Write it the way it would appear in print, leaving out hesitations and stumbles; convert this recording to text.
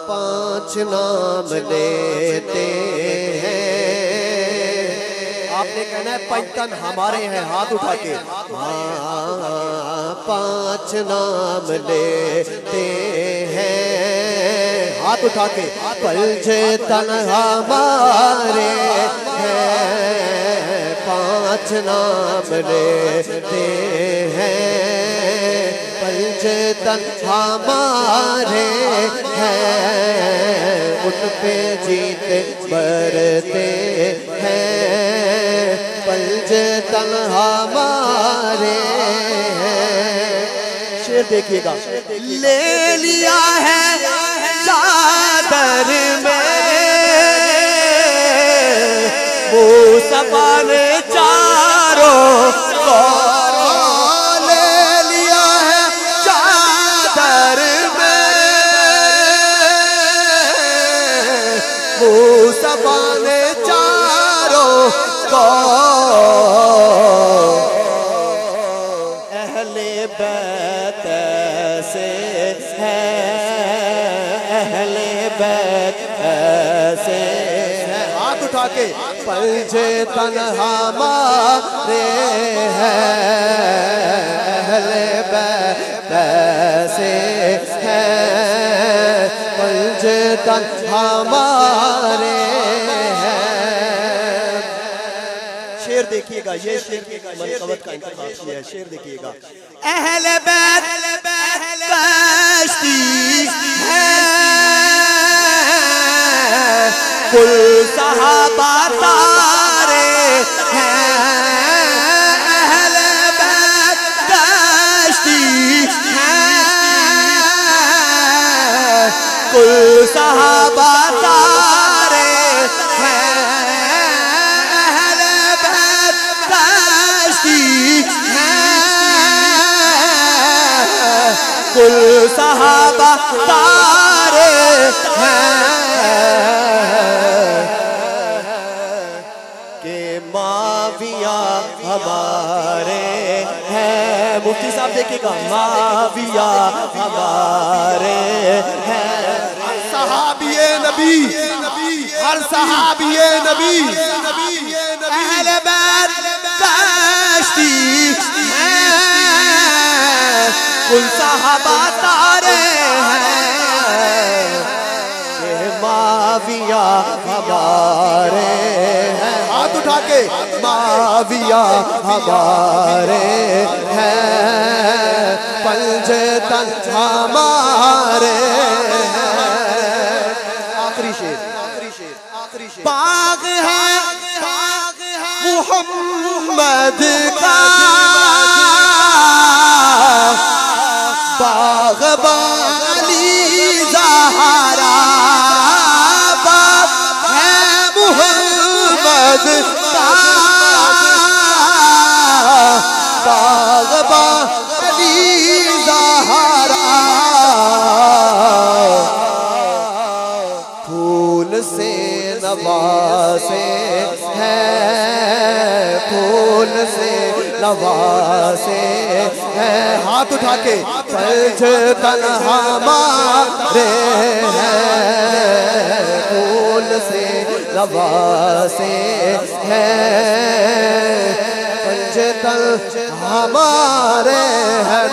پانچ نام لیتے ہیں، آپ نے کہنا ہے پنجتن ہمارے ہیں، ہاتھ اٹھا کے پانچ نام لیتے ہیں، ہاتھ اٹھا کے پنجتن ہمارے ہیں، پانچ نام لیتے ہیں، پنجتن ہمارے ہیں، ان پہ جیت برتے ہیں، پنجتن ہمارے ہیں۔ شعر دیکھیے گا، لے لیا ہے چادر میں مصطفیٰ نے چاروں کو، مصطفیٰ نے چاروں کو، اہل بیت ایسے ہیں، اہل بیت ایسے ہیں، ہاتھ اٹھا کے پنجتن ہمارے ہیں، اہل بیت ایسے ہیں، پنجتن ہمارے ہیں۔ شعر دیکھیے گا، یہ شعر منقبت کا انتخاب کیا ہے، شعر دیکھیے گا، اہل بیت کشتی ہے، کل صحابہ تارے ہیں، اہل بیت کشتی ہے، کل صحابہ تارے ہیں، اہل بیت کشتی ہے، کل صحابہ تارے ہیں، کہ معاویہ ہمارے ہیں، مفتی صاحب دیکھئے گا، معاویہ ہمارے ہیں، صحابی نبی، ہر صحابی نبی، اہل بیت کشتی ہیں، کل صحابہ تارے ہیں، کہ معاویہ ہمارے ہیں، ہاتھ اٹھا کے معاویہ ہمارے ہیں، پنجتن ہمارے ہیں۔ باغ ہے محمد کا، باغ بالی زہرا، باغ ہے محمد کا، باغ بالی زہرا، پھول سے نوازے ہیں، پھول سے نوازے ہیں، ہاتھ اٹھا کے پنجتن ہمارے ہیں، پھول سے نوازے ہیں، پنجتن ہمارے ہیں۔